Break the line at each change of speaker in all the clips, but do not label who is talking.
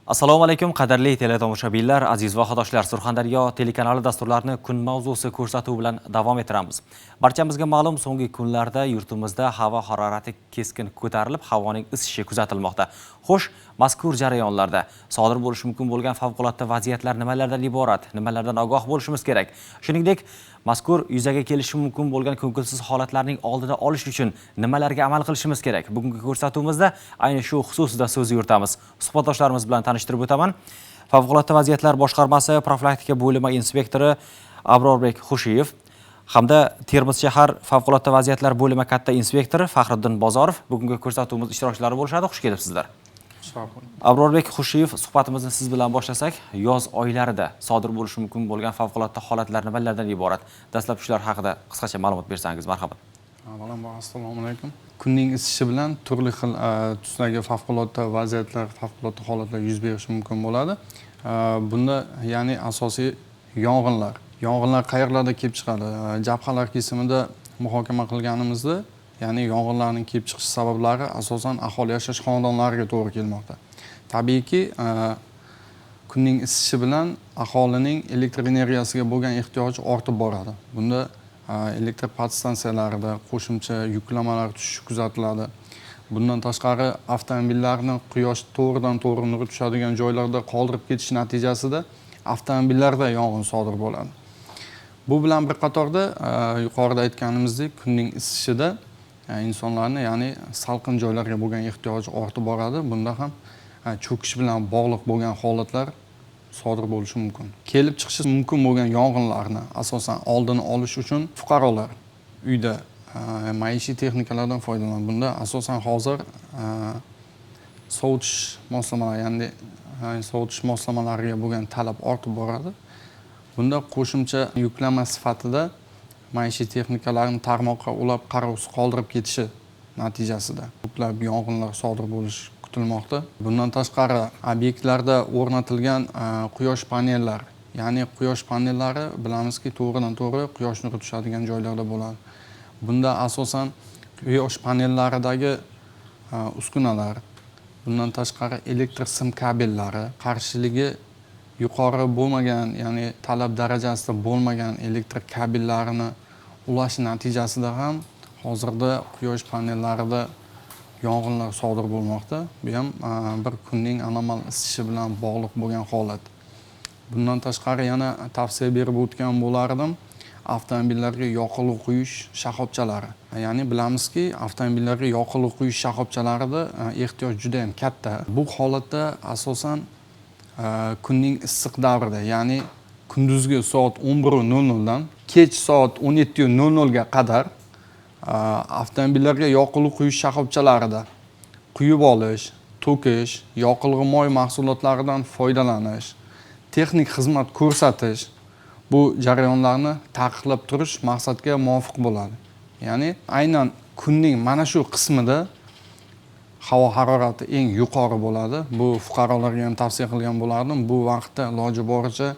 Assalomu alaykum qadrli teletomoshabinlar, aziz va xodoshlar. Surxondaryo telekanali dasturlarini kun mavzusi ko'rsatuvi bilan davom ettiramiz. Barchamizga ma'lum, so'nggi kunlarda yurtimizda havo harorati keskin ko'tarilib, havoning isishi kuzatilmoqda. Xo'sh, mazkur jarayonlarda sodir bo'lishi mumkin bo'lgan favqulodda vaziyatlar nimalardan iborat, nimalardan ogoh bo'lishimiz kerak? Shuningdek, mazkur yuzaga kelishi mumkin bo'lgan ko'ngilsiz holatlarning oldini olish uchun nimalarga amal qilishimiz kerak? Bugungi ko'rsatuvimizda ayni shu xususida so'z yuritamiz. Suhbatdoshlarimiz bilan tanishtirib o'taman. Favqulodda vaziyatlar boshqarmasi profilaktika bo'limi inspektori Abrorbek Xushiyev hamda Termiz shahar favqulodda vaziyatlar bo'limi katta inspektori Faxriddin Bozorov bugungi ko'rsatuvimiz ishtirokchilari bo'lishadi. Xush kelibsizlar. Abrorbek Xushiyev, suhbatimizni siz bilan boshlasak, yoz oylarida sodir bo'lishi mumkin bo'lgan favqulodda holatlar nimalardan iborat? Dastlab shular haqida qisqacha ma'lumot bersangiz, marhamat.
Avvalambor assalomu alaykum. Kunning isishi bilan turli xil tusdagi favqulodda vaziyatlar, favqulodda holatlar yuz berishi mumkin bo'ladi. Bunda ya'ni asosiy yong'inlar. Yong'inlar qayerlarda kelib chiqadi? Jabhalar kesimida muhokama qilganimizda, ya'ni yong'inlarning kelib chiqish sabablari asosan aholi yashash xonadonlariga to'g'ri kelmoqda. Tabiiyki, kunning isishi bilan aholining elektr energiyasiga bo'lgan ehtiyoji ortib boradi. Bunda elektr podstansiyalarida qo'shimcha yuklamalar tushishi kuzatiladi. Bundan tashqari avtomobillarni quyosh to'g'ridan to'g'ri nuri tushadigan joylarda qoldirib ketish natijasida avtomobillarda yong'in sodir bo'ladi. Bu bilan bir qatorda yuqorida aytganimizdek, kunning isishida insonlarni, ya'ni salqin joylarga bo'lgan ehtiyoji ortib boradi. Bunda ham cho'kish bilan bog'liq bo'lgan holatlar sodir bo'lishi mumkin. Kelib chiqishi mumkin bo'lgan yong'inlarni asosan oldini olish uchun fuqarolar uyda maishiy texnikalardan foydalanadi. Bunda asosan hozir sovutish moslamalari, ya'ni sovutish moslamalariga bo'lgan talab ortib boradi. Bunda qo'shimcha yuklama sifatida maishiy texnikalarni tarmoqqa ulab qarovsiz qoldirib ketishi natijasida ko'plab yong'inlar sodir bo'lishi kutilmoqda. Bundan tashqari obyektlarda o'rnatilgan quyosh panellari, ya'ni quyosh panellari bilamizki to'g'ridan to'g'ri quyosh nuri tushadigan joylarda bo'ladi. Bunda asosan quyosh panellaridagi uskunalar, bundan tashqari elektr sim kabellari qarshiligi yuqori bo'lmagan, ya'ni talab darajasida bo'lmagan elektr kabellarini ulash natijasida ham hozirda quyosh panellarida yong'inlar sodir bo'lmoqda. Bu ham bir kunning anomal isishi bilan bog'liq bo'lgan holat. Bundan tashqari yana tavsiya berib o'tgan bo'lardim, avtomobillarga yoqilg'i quyish shoxobchalari. Ya'ni bilamizki, avtomobillarga yoqilg'i quyish shoxobchalarida ehtiyoj juda ham katta. Bu holatda asosan kunning issiq davrida, ya'ni kunduzgi soat 11:00 dan kech soat 17:00 ga qadar avtomobillarga yoqilg'i quyish shoxobchalarida quyib olish, to'kish, yoqilg'i moy mahsulotlaridan foydalanish, texnik xizmat ko'rsatish bu jarayonlarni taqiqlab turish maqsadga muvofiq bo'ladi. Ya'ni aynan kunning mana shu qismida havo harorati eng yuqori bo'ladi. Bu fuqarolarga ham tavsiya qilgan bo'lardim. Bu vaqtda iloji boricha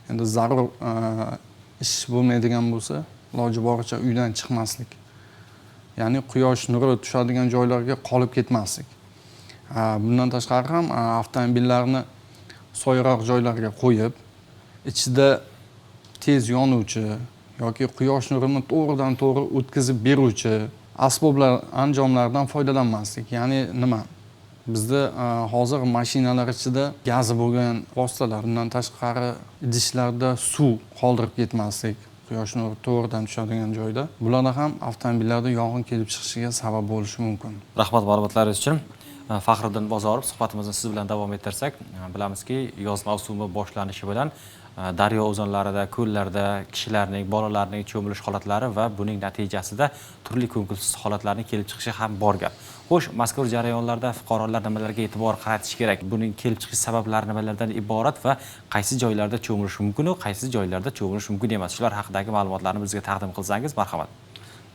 endi zarur ish bo'lmaydigan bo'lsa, iloji boricha uydan chiqmaslik. Ya'ni quyosh nuri tushadigan joylarga qolib ketmaslik. Bundan tashqari ham avtomobillarni soyroq joylarga qo'yib, ichida tez yonuvchi yoki quyosh nurini to'g'ridan to'g'ri o'tkazib beruvchi asboblar, anjomlardan foydalanmaslik. Ya'ni nima? Bizda hozir mashinalar ichida gazi bo'lgan vositalar, bundan tashqari idishlarda suv qoldirib ketmaslik, quyosh nuri to'g'ridan tushadigan joyda. Bularda ham avtomobillarda yong'in kelib chiqishiga sabab bo'lishi mumkin.
Rahmat ma'lumotlaringiz uchun. Faxriddin Bozorov, suhbatimizni siz bilan davom ettirsak, bilamizki, yoz mavsumi boshlanishi bilan daryo o'zanlarida, ko'llarda kishilarning, bolalarning cho'milish holatlari va buning natijasida turli ko'ngilsiz holatlarning kelib chiqishi ham bor gap. Xo'sh, mazkur jarayonlarda fuqarolar nimalarga e'tibor qaratish kerak? Buning kelib chiqish sabablari nimalardan iborat va qaysi joylarda cho'milish mumkin va qaysi joylarda cho'milish mumkin emas? Shular haqidagi ma'lumotlarni bizga taqdim qilsangiz, marhamat.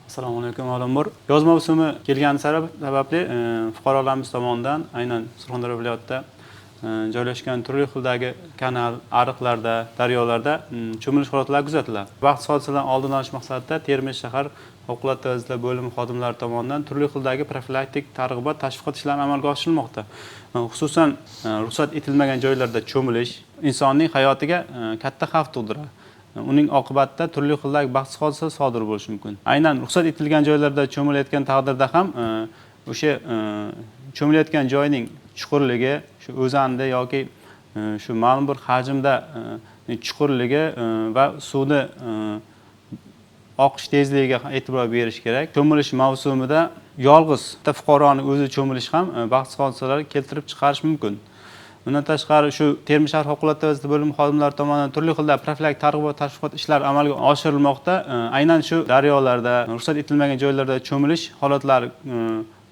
Assalomu alaykum avvalambor. Yoz mavsumi kelgani sababli fuqarolarimiz tomonidan aynan Surxondaryo viloyatida joylashgan turli xildagi kanal, ariqlarda, daryolarda cho'milish holatlari kuzatiladi. Vaqt soatidan oldin olish maqsadida Termiz shahar favqulodda vaziyatlar bo'limi xodimlari tomonidan turli xildagi profilaktik targ'ibot tashviqot ishlari amalga oshirilmoqda. Xususan ruxsat etilmagan joylarda cho'milish insonning hayotiga katta xavf tug'diradi. Uning oqibatida turli xildagi baxtsiz hodisalar sodir bo'lishi mumkin. Aynan ruxsat etilgan joylarda cho'milayotgan taqdirda ham o'sha cho'milayotgan joyning chuqurligi, shu o'zanda yoki shu ma'lum bir hajmda chuqurligi va suvni oqish tezligiga e'tibor berish kerak. Cho'milish mavsumida yolg'iz fuqaroni o'zi cho'milish ham baxtsiz hodisalar keltirib chiqarish mumkin. Bundan tashqari shu Termiz shahar favqulodda vaziyatlar bo'limi xodimlari tomonidan turli xilda profilaktik targ'ibot tashviqot ishlari amalga oshirilmoqda. Aynan shu daryolarda, ruxsat etilmagan joylarda cho'milish holatlari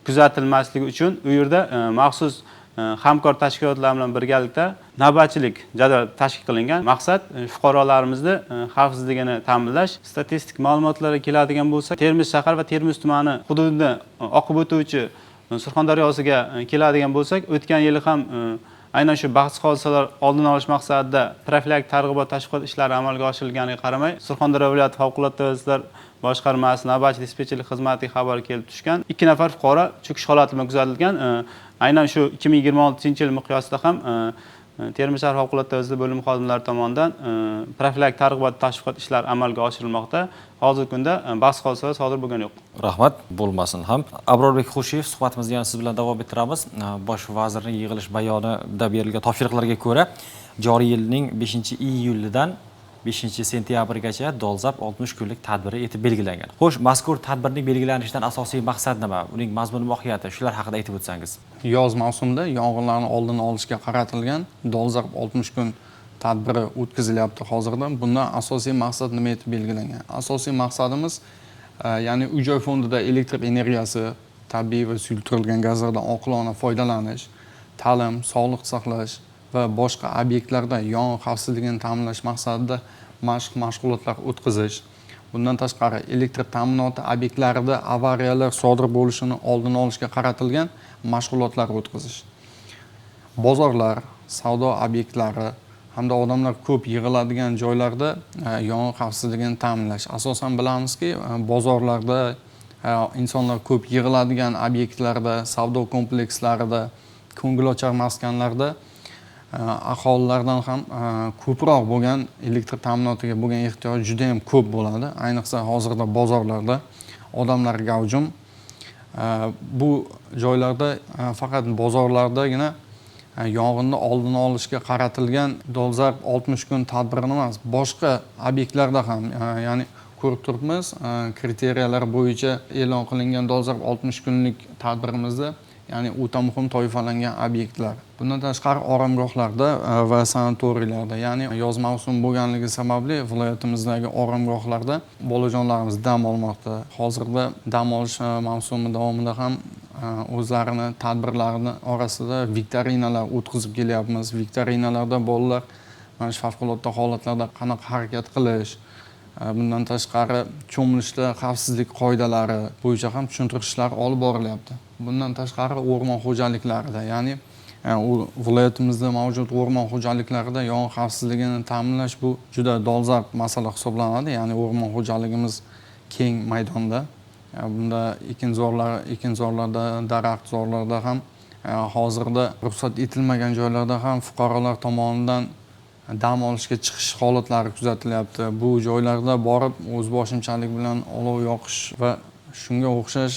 kuzatilmasligi uchun u yerda maxsus hamkor tashkilotlar bilan birgalikda navbatchilik jadval tashkil qilingan. Maqsad fuqarolarimizni xavfsizligini ta'minlash. Statistik ma'lumotlarga keladigan bo'lsak, Termiz shahar va Termiz tumani hududida oqib o'tuvchi Surxondaryosiga keladigan bo'lsak, o'tgan yili ham aynan shu baxtsiz hodisalar oldini olish maqsadida profilaktik targ'ibot tashviqot ishlari amalga oshirilganiga qaramay, Surxondaryo viloyati favqulodda vaziyatlar boshqarmasi navbatchi dispetcherlik xizmatiga xabar kelib tushgan. 2 nafar fuqaro cho'kish holati bilan kuzatilgan. Aynan shu 2026-yil miqyosida ham Termiz shahar favqulodda vaziyatlar bo'limi xodimlari tomonidan profilaktik targ'ibot tashviqot ishlari amalga oshirilmoqda. Hozirgi kunda baxtsiz hodisalar sodir bo'lgani yo'q.
Rahmat bo'lmasin ham. Abrorbek Xushiyev, suhbatimizni yana siz bilan davom ettiramiz. Bosh vazirning yig'ilish bayonida berilgan topshiriqlarga ko'ra, joriy yilning 5-iyulidan 5-sentyabrgacha dolzarb 60 kunlik tadbiri etib belgilangan. Xo'sh, mazkur tadbirning belgilanishidan asosiy maqsad nima? Uning mazmun mohiyati, shular haqida aytib o'tsangiz.
Yoz mavsumida yong'inlarni oldini olishga qaratilgan dolzarb 60 kun tadbiri o'tkazilyapti hozirda. Bundan asosiy maqsad nima etib belgilangan? Asosiy maqsadimiz ya'ni uy-joy fondida elektr energiyasi, tabiiy va suyultirilgan gazlardan oqilona foydalanish, ta'lim, sog'liq saqlash va boshqa obyektlarda yong'in xavfsizligini ta'minlash maqsadida mashg'ulotlar o'tkazish. Bundan tashqari elektr ta'minoti obyektlarida avariyalar sodir bo'lishini oldini olishga qaratilgan mashg'ulotlar o'tkazish. Bozorlar, savdo obyektlari hamda odamlar ko'p yig'iladigan joylarda yong'in xavfsizligini ta'minlash. Asosan bilamizki, bozorlarda, insonlar ko'p yig'iladigan obyektlarda, savdo komplekslarida, ko'ngilochar maskanlarda aholilardan ham ko'proq bo'lgan elektr ta'minotiga bo'lgan ehtiyoj juda ham ko'p bo'ladi. Ayniqsa hozirda bozorlarda odamlar gavjum. Bu joylarda faqat bozorlardagina yong'inni oldini olishga qaratilgan dolzarb 60 kun tadbirini emas, boshqa obyektlarda ham, ya'ni ko'rib turibmiz, kriteriyalar bo'yicha e'lon qilingan dolzarb 60 kunlik tadbirimizda, ya'ni o'ta muhim toifalangan obyektlar. Bundan tashqari oromgohlarda va sanatoriylarda, ya'ni yoz mavsumi bo'lganligi sababli viloyatimizdagi oromgohlarda bolajonlarimiz dam olmoqda. Hozirda dam olish mavsumi davomida ham o'zlarini tadbirlarini orasida viktorinalar o'tkazib kelyapmiz. Viktorinalarda bolalar mana shu favqulodda holatlarda qanaqa harakat qilish, bundan tashqari cho'milishda xavfsizlik qoidalari bo'yicha ham tushuntirishlar olib borilyapti. Bundan tashqari o'rmon xo'jaliklarida, ya'ni viloyatimizda mavjud o'rmon xo'jaliklarida yong'in xavfsizligini ta'minlash bu juda dolzarb masala hisoblanadi. Ya'ni o'rmon xo'jaligimiz keng maydonda. Bunda ekinzorlarda, daraxtzorlarda ham hozirda ruxsat etilmagan joylarda ham fuqarolar tomonidan dam olishga chiqish holatlari kuzatilyapti. Bu joylarda borib o'zboshimchalik bilan olov yoqish va shunga o'xshash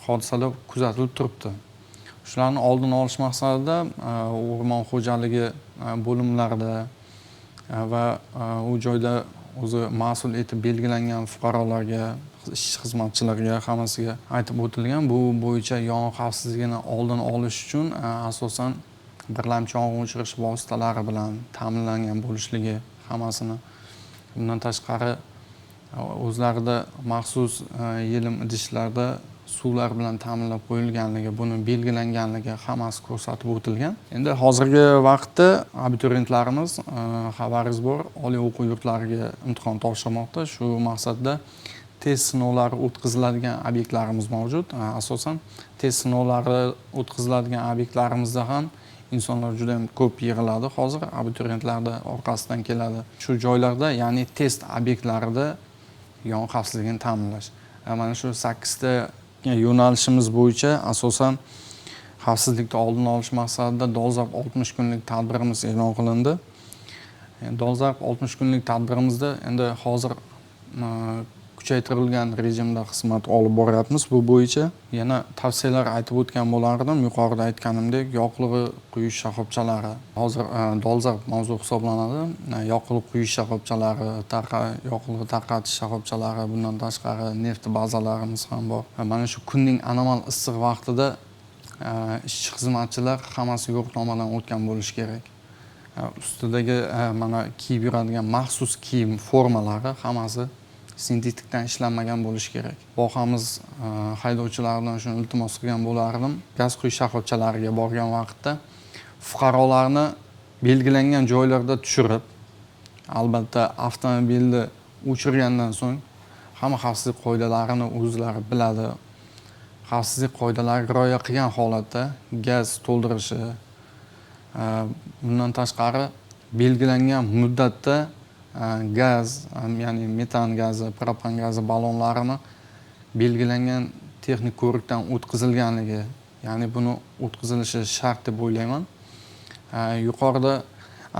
hodisalar kuzatilib turibdi. Shularni oldini olish maqsadida o'rmon xo'jaligi bo'limlarida va u joyda o'zi mas'ul etib belgilangan fuqarolarga, ishchi xizmatchilarga hammasiga aytib o'tilgan. Bu bo'yicha yong'in xavfsizligini oldini olish uchun asosan birlamchi yong'in o'chirish vositalari bilan ta'minlangan bo'lishligi hammasini. Bundan tashqari o'zlarida maxsus yelim idishlarda suvlar bilan ta'minlab qo'yilganligi, buni belgilanganligi hammasi ko'rsatib o'tilgan. Endi hozirgi vaqtda abituriyentlarimiz xabaringiz bor, oliy o'quv yurtlariga imtihon topshirmoqda. Shu maqsadda test sinovlari o'tkaziladigan obyektlarimiz mavjud. Asosan test sinovlari o'tkaziladigan obyektlarimizda ham insonlar juda ham ko'p yig'iladi. Hozir abituriyentlarda orqasidan keladi. Shu joylarda, ya'ni test obyektlarida yong'in xavfsizligini ta'minlash. Mana shu 8 ta yo'nalishimiz bo'yicha asosan xavfsizlikni oldini olish maqsadida dolzarb 60 kunlik tadbirimiz e'lon qilindi. Dolzarb 60 kunlik tadbirimizda endi hozir kuchaytirilgan rejimda xizmat olib boryapmiz. Bu bo'yicha yana tavsiyalar aytib o'tgan bo'lardim. Yuqorida aytganimdek, yoqilg'i quyish shoxobchalari hozir dolzarb mavzu hisoblanadi. Yoqilg'i quyish shoxobchalari, yoqilg'i tarqatish shoxobchalari, bundan tashqari neft bazalarimiz ham bor. Mana shu kunning anomal issiq vaqtida ishchi xizmatchilar hammasi yo'riqnomadan o'tgan bo'lishi kerak. Ustidagi mana kiyib yuradigan maxsus kiyim formalari hammasi sintetikdan ishlanmagan bo'lishi kerak. Vohamiz haydovchilardan shuni iltimos qilgan bo'lardim. Gaz quyish shoxobchalariga borgan vaqtda fuqarolarni belgilangan joylarda tushirib, albatta avtomobilni o'chirgandan so'ng hamma xavfsizlik qoidalarini o'zlari biladi. Xavfsizlik qoidalariga rioya qilgan holatda gaz to'ldirishi, bundan tashqari belgilangan muddatda gaz, ya'ni metan gazi, propan gazi ballonlarini belgilangan texnik ko'rikdan o'tkazilganligi, ya'ni buni o'tkazilishi shart deb o'ylayman. Yuqorida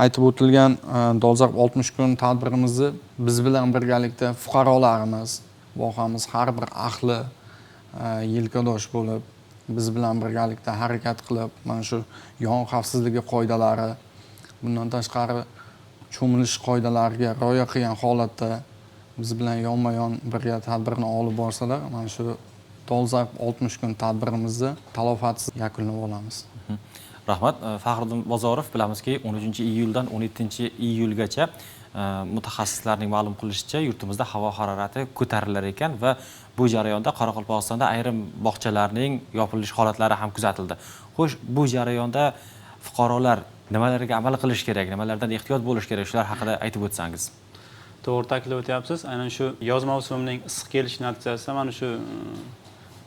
aytib o'tilgan dolzarb 60 kun tadbirimizni biz bilan birgalikda fuqarolarimiz, vohamiz har bir ahli yelkadosh bo'lib, biz bilan birgalikda harakat qilib, mana shu yong'in xavfsizligi qoidalari, bundan tashqari cho'milish qoidalariga rioya qilgan holatda biz bilan yonma-yon birga tadbirni olib borsalar, mana shu dolzarb 60 kun tadbirimizni talofatsiz yakunlab olamiz.
Rahmat. Faxriddin Bozorov, bilamizki 13-iyuldan 17-iyulgacha mutaxassislarning ma'lum qilishicha yurtimizda havo harorati ko'tarilar ekan va bu jarayonda Qoraqalpog'istonda ayrim bog'chalarning yopilish holatlari ham kuzatildi. Xo'sh, bu jarayonda fuqarolar nimalarga amal qilish kerak, nimalardan ehtiyot bo'lish kerak, shular haqida aytib o'tsangiz.
To'g'ri ta'kidlab o'tyapsiz. Aynan shu yoz mavsumining issiq kelishi natijasida mana shu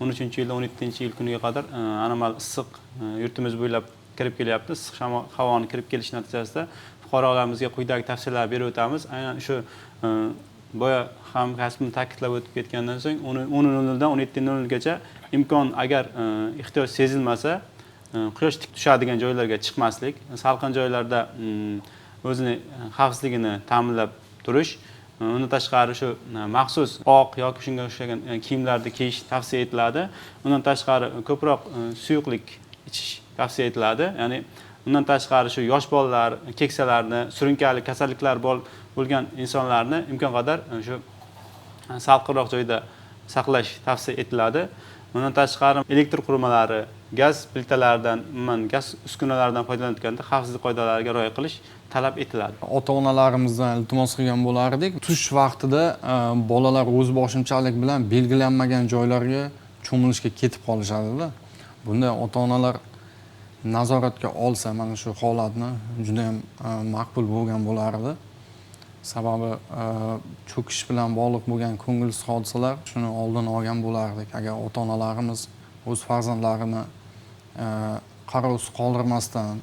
13-yildan 17-yil kuniga qadar anomal issiq yurtimiz bo'ylab kirib kelyapti. Issiq havoni kirib kelish natijasida fuqarolarimizga quyidagi tavsiyalar berib o'tamiz. Aynan shu boya ham kasbni ta'kidlab o'tib ketgandan so'ng 10:00dan 17:00gacha imkon agar ehtiyoj sezilmasa quyosh tik tushadigan joylarga chiqmaslik, salqin joylarda o'zini xavfsizligini ta'minlab turish, undan tashqari shu maxsus oq yoki shunga o'xshagan kiyimlarni kiyish tavsiya etiladi. Undan tashqari ko'proq suyuqlik ichish tavsiya etiladi. Ya'ni undan tashqari shu yosh bolalar, keksalarni, surunkali kasalliklar bo'lgan insonlarni imkon qadar shu salqinroq joyda saqlash tavsiya etiladi. Undan tashqari elektr qurilmalari, gaz plitalaridan, gaz uskunalaridan foydalanayotganda xavfsizlik qoidalariga rioya qilish talab etiladi.
Ota-onalarimizdan iltimos qilgan bo'lardik. Tush vaqtida bolalar o'z boshimchalik bilan belgilanmagan joylarga cho'milishga ketib qolishadi-da. Bunda ota-onalar nazoratga olsa mana shu holatni juda ham maqbul bo'lgan bo'lardi. Sababi cho'kish bilan bog'liq bo'lgan ko'ngilsiz hodisalar shuni oldini olgan bo'lardik. Agar ota-onalarimiz o'z farzandlarini qarovsiz qoldirmasdan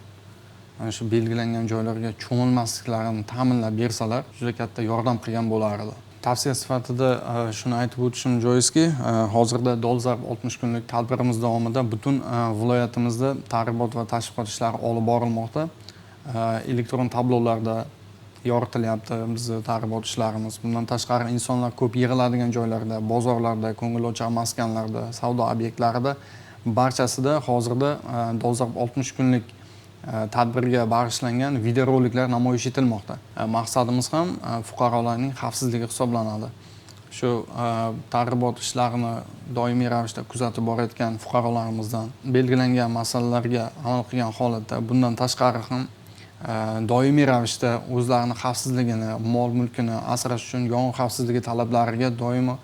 mana shu belgilangan joylarga cho'milmasliklarini ta'minlab bersalar, juda katta yordam qilgan bo'lardi. Tavsiya sifatida shuni aytib o'tishim joizki, hozirda dolzarb 60 kunlik tadbirimiz davomida butun viloyatimizda targ'ibot va tashviqot ishlari olib borilmoqda. Elektron tablolarda yoritilyapti bizni targ'ibot ishlarimiz. Bundan tashqari insonlar ko'p yig'iladigan joylarda, bozorlarda, ko'ngilochar maskanlarda, savdo obyektlarida barchasida hozirda dolzarb 60 kunlik tadbirga bag'ishlangan videoroliklar namoyish etilmoqda. Maqsadimiz ham fuqarolarning xavfsizligi hisoblanadi. Shu targ'ibot ishlarini doimiy ravishda kuzatib borayotgan fuqarolarimizdan belgilangan masalalarga amal qilgan holatda bundan tashqari ham doimiy ravishda o'zlarini xavfsizligini, mol-mulkini asrash uchun yong'in xavfsizligi talablariga doimo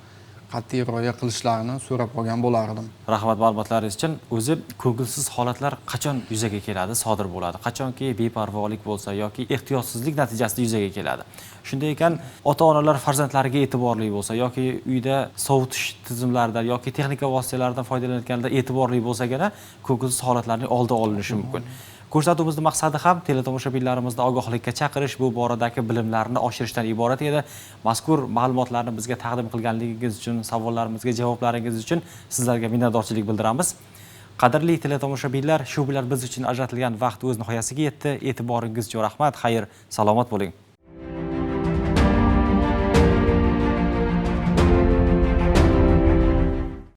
qat'iy rioya qilishlarini so'rab qolgan bo'lardim.
Rahmat ma'lumotlaringiz uchun. O'zi ko'ngilsiz holatlar qachon yuzaga keladi, sodir bo'ladi? Qachonki beparvolik bo'lsa yoki ehtiyotsizlik natijasida yuzaga keladi. Shunday ekan, ota-onalar farzandlariga e'tiborli bo'lsa yoki uyda sovutish tizimlaridan yoki texnika vositalaridan foydalanayotganda e'tiborli bo'lsagina ko'ngilsiz holatlarning oldi olinishi mumkin. Ko'rsatuvimizning maqsadi ham teletomoshabinlarimizni ogohlikka chaqirish, bu boradagi bilimlarni oshirishdan iborat edi. Mazkur ma'lumotlarni bizga taqdim qilganligingiz uchun, savollarimizga javoblaringiz uchun sizlarga minnatdorchilik bildiramiz. Qadrli teletomoshabinlar, shu bilan biz uchun ajratilgan vaqt o'z nihoyasiga yetdi. E'tiboringiz uchun rahmat. Xayr, salomat bo'ling.